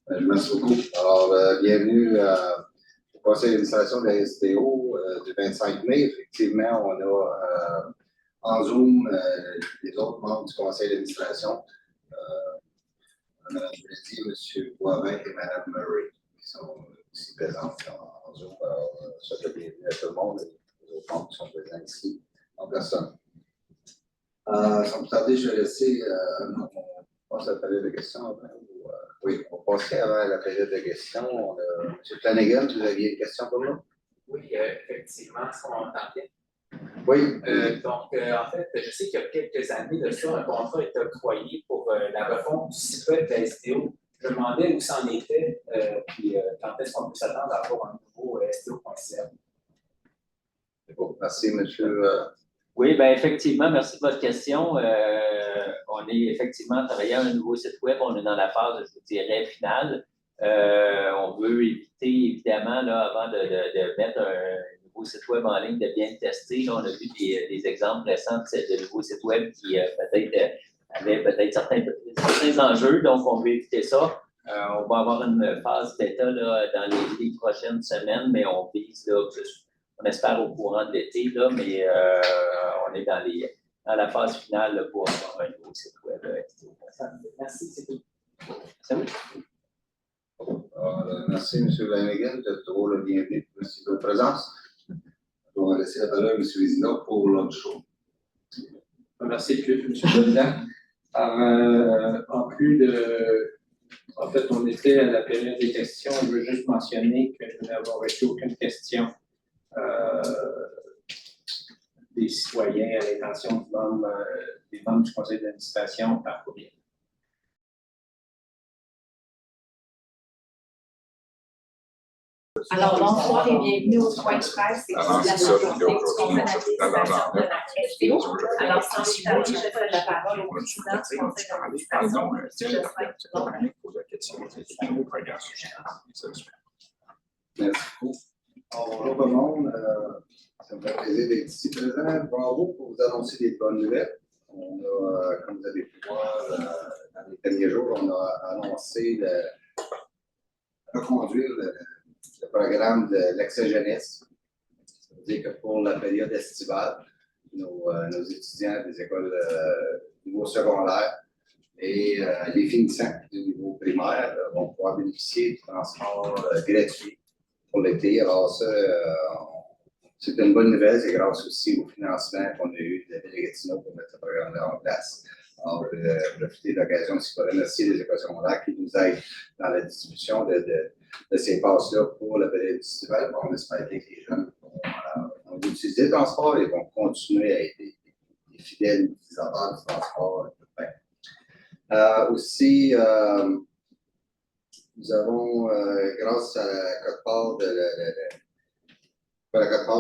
Merci beaucoup. Alors, bienvenue au conseil d'administration de la STO du 25 mai. Effectivement, on a en Zoom les autres membres du conseil d'administration. Mme Brady, M. Boivin et Mme Murray qui sont aussi présents en Zoom. Alors, je souhaite la bienvenue à tout le monde et les autres membres qui sont présents ici en personne. Sans plus tarder, je vais laisser on passe à la période de questions. Oui, on passerait avant la période de questions. M. Flanagan, vous aviez une question pour nous? Oui, effectivement, si on entend bien. Oui. En fait, je sais qu'il y a quelques années de ça, un contrat est octroyé pour la refonte du site web de la STO. Je me demandais où ça en était, puis quand est-ce qu'on peut s'attendre à avoir un nouveau STO.ca. C'est bon. Merci, monsieur. Oui, bien effectivement, merci de votre question. On est effectivement travaillé à un nouveau site web. On est dans la phase, je vous dirais, finale. On veut éviter, évidemment, là, avant de mettre un nouveau site web en ligne, de bien le tester. Là, on a vu des exemples récents de nouveaux sites web qui peut-être avaient peut-être certains enjeux. Donc, on veut éviter ça. On va avoir une phase bêta là, dans les prochaines semaines, mais on vise là, on espère au courant de l'été, là, mais on est dans la phase finale là, pour avoir un nouveau site web. Merci, c'est tout. Salut. Merci, M. Flanagan. Vous êtes toujours le bienvenu. Merci de votre présence. On va laisser la parole à M. Vézina pour l'autre show. Merci, M. le Président. En plus de. En fait, on était à la période des questions. Je veux juste mentionner que nous n'avons reçu aucune question des citoyens à l'intention des membres du conseil d'administration par courriel. Alors, bonsoir et bienvenue au point de presse. C'est la journée du conseil d'administration de la STO. Alors, sans plus tarder, je donne la parole au président du conseil d'administration, M. Jocelyn Boivin. Merci beaucoup. Bonjour tout le monde. Ça me fait plaisir d'être ici présent. Bravo pour vous annoncer des bonnes nouvelles. On a, comme vous avez pu voir dans les derniers jours, on a annoncé reconduire le programme de l'ex-jeunesse. Ça veut dire que pour la période estivale, nos étudiants des écoles du niveau secondaire et les finissants du niveau primaire vont pouvoir bénéficier du transport gratuit pour l'été. Alors ça, c'est une bonne nouvelle. C'est grâce aussi au financement qu'on a eu de la Ville de Gatineau pour mettre ce programme-là en place. Alors, je vais profiter de l'occasion aussi pour remercier les écoles secondaires qui nous aident dans la distribution de ces passes-là pour la période estivale. On espère que les jeunes vont utiliser le transport et vont continuer à être des fidèles utilisateurs du transport. Aussi, nous avons, grâce à la quote-part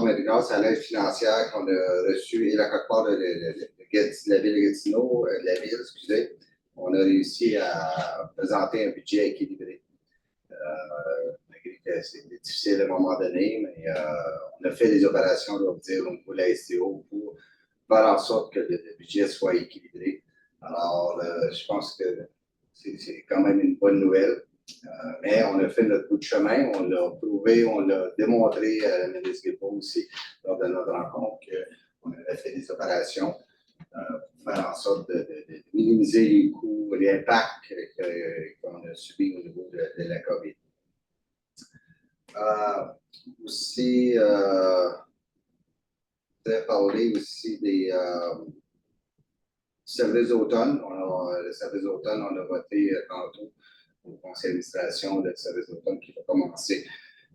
mais grâce à l'aide financière qu'on a reçue et la quote-part de la Ville de Gatineau, on a réussi à présenter un budget équilibré. C'est difficile à un moment donné, mais on a fait des opérations, on va dire, au niveau de la STO pour faire en sorte que le budget soit équilibré. Alors, je pense que c'est quand même une bonne nouvelle. Mais on a fait notre bout de chemin, on l'a prouvé, on l'a démontré à la ministre Guilbeault aussi lors de notre rencontre qu'on avait fait des opérations pour faire en sorte de minimiser les coûts, les impacts qu'on a subis au niveau de la COVID. Aussi, je vais parler aussi des services d'automne. Le service d'automne, on a voté tantôt au conseil d'administration de service d'automne qui va commencer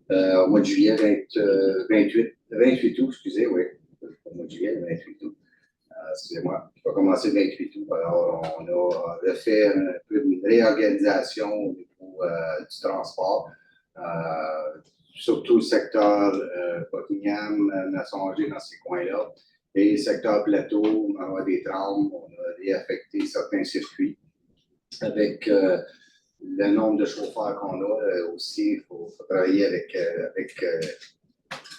au mois de juillet, 28 août, excusez, oui, au mois de juillet, le 28 août, excusez-moi, qui va commencer le 28 août. Alors, on a fait un peu de réorganisation au niveau du transport, surtout le secteur Buckingham, Massonger, dans ces coins-là, et le secteur plateau, on va avoir des trams, on a réaffecté certains circuits avec le nombre de chauffeurs qu'on a aussi, il faut travailler avec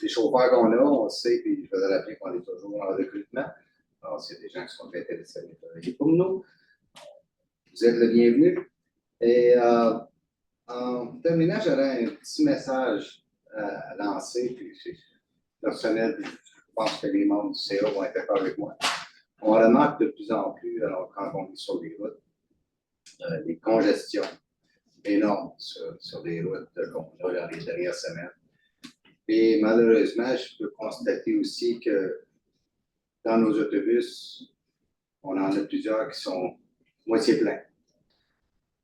les chauffeurs qu'on a, on sait, puis je voudrais rappeler qu'on est toujours en recrutement. Alors, s'il y a des gens qui sont intéressés à travailler pour nous, vous êtes le bienvenu. Et En terminant, j'aurais un petit message à lancer. Puis personnel, je pense que les membres du CA vont être d'accord avec moi. On remarque de plus en plus, alors quand on est sur les routes, des congestions énormes sur les routes qu'on a dans les dernières semaines. Et malheureusement, je peux constater aussi que dans nos autobus, on en a plusieurs qui sont moitié pleins.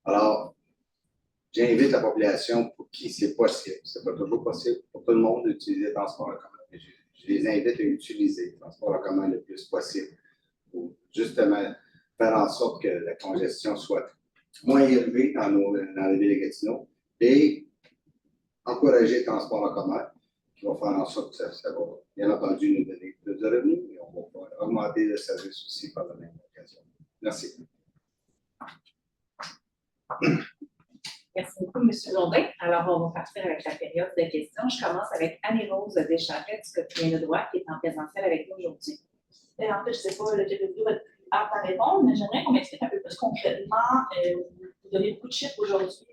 Alors, j'invite la population pour qui c'est possible. C'est pas toujours possible pour tout le monde d'utiliser le transport en commun. Je les invite à utiliser le transport en commun le plus possible pour justement faire en sorte que la congestion soit moins élevée dans les villes de Gatineau et encourager le transport en commun qui va faire en sorte que ça va, bien entendu, nous donner plus de revenus et on va pouvoir augmenter le service aussi par la même occasion. Merci. Merci beaucoup, M. Blondin. Alors, on va partir avec la période de questions. Je commence avec Annie-Rose Descharette du quotidien Le Droit, qui est en présentiel avec nous aujourd'hui. En fait, je ne sais pas, le vidéo va être apte à répondre, mais j'aimerais qu'on m'explique un peu plus concrètement. Vous donnez beaucoup de chiffres aujourd'hui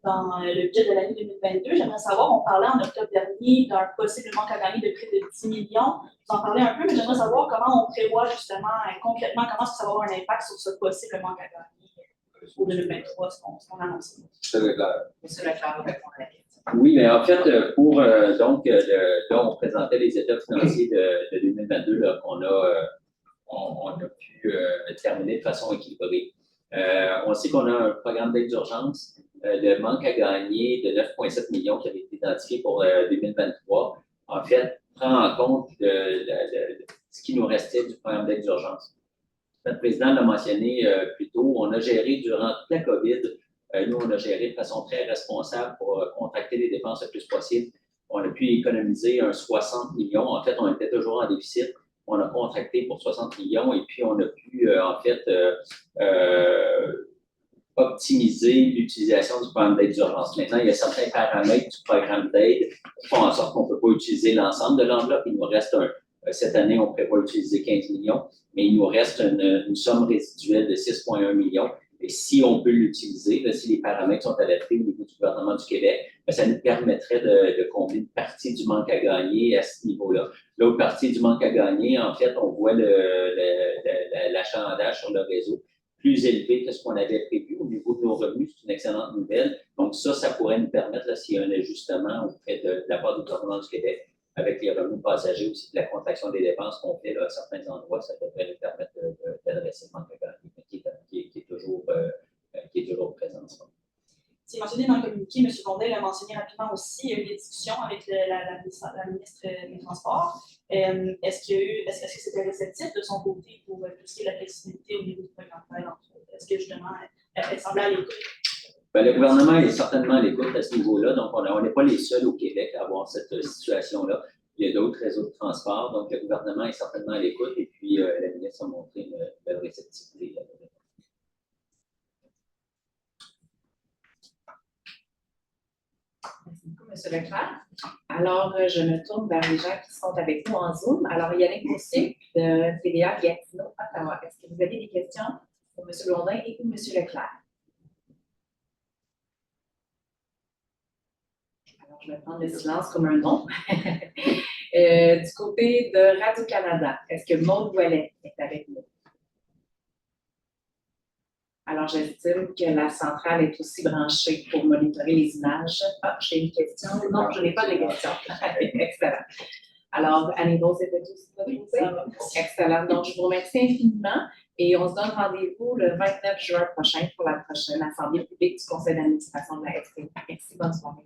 dans le budget de l'année 2022. J'aimerais savoir, on parlait en octobre dernier d'un possible manque à gagner de près de 10 millions. Vous en parlez un peu, mais j'aimerais savoir comment on prévoit justement, concrètement, comment ça va avoir un impact sur ce possible manque à gagner pour 2023, ce qu'on annonce. Monsieur Leclerc. Monsieur Leclerc va répondre à la question. Oui, mais en fait, pour donc, là, on présentait les états financiers de 2022 là, qu'on a pu terminer de façon équilibrée. On sait qu'on a un programme d'aide d'urgence de manque à gagner de 9,7 millions qui avait été identifié pour 2023. En fait, prend en compte ce qui nous restait du programme d'aide d'urgence. Notre président l'a mentionné plus tôt, on a géré durant toute la COVID, nous, on a géré de façon très responsable pour contracter les dépenses le plus possible. On a pu économiser un 60 millions. En fait, on était toujours en déficit. On a contracté pour 60 millions et puis on a pu, en fait, optimiser l'utilisation du programme d'aide d'urgence. Maintenant, il y a certains paramètres du programme d'aide qui font en sorte qu'on ne peut pas utiliser l'ensemble de l'enveloppe. Il nous reste cette année, on prévoit utiliser 15 millions, mais il nous reste une somme résiduelle de 6,1 millions. Et si on peut l'utiliser, si les paramètres sont adaptés au niveau du gouvernement du Québec, ça nous permettrait de combler une partie du manque à gagner à ce niveau-là. L'autre partie du manque à gagner, en fait, on voit l'achalandage sur le réseau plus élevé que ce qu'on avait prévu au niveau de nos revenus. C'est une excellente nouvelle. Donc ça pourrait nous permettre, s'il y a un ajustement auprès de la part du gouvernement du Québec, avec les revenus passagers aussi, de la contraction des dépenses qu'on fait là, à certains endroits, ça devrait nous permettre d'adresser le manque à gagner qui est toujours présent en ce moment. C'est mentionné dans le communiqué, M. Blondin l'a mentionné rapidement aussi, il y a eu des discussions avec la ministre des Transports. Est-ce que c'était réceptif de son côté pour tout ce qui est la flexibilité au niveau du programme d'aide, entre autres? Est-ce que justement, elle semblait à l'écoute? Ben, le gouvernement est certainement à l'écoute à ce niveau-là, donc on n'est pas les seuls au Québec à avoir cette situation-là. Il y a d'autres réseaux de transport, donc le gouvernement est certainement à l'écoute et puis la ministre a montré une belle réceptivité. Merci beaucoup, M. Leclerc. Alors, je me tourne vers les gens qui sont avec nous en Zoom. Alors, Yannick Poussier de TVA Gatineau, Ottawa. Est-ce que vous avez des questions pour M. Blondin et pour M. Leclerc? Alors, je vais prendre le silence comme un non. Du côté de Radio-Canada, est-ce que Maude Ouellet est avec nous? Alors, j'estime que la centrale est aussi branchée pour monitorer les images. Ah, j'ai une question. Non, je n'ai pas de question. Excellent. Alors, Annie-Rose, est aussi posée? Excellent. Donc, je vous remercie infiniment et on se donne rendez-vous le 29 juin prochain pour la prochaine assemblée publique du Conseil d'administration de la ST. Merci, bonne soirée.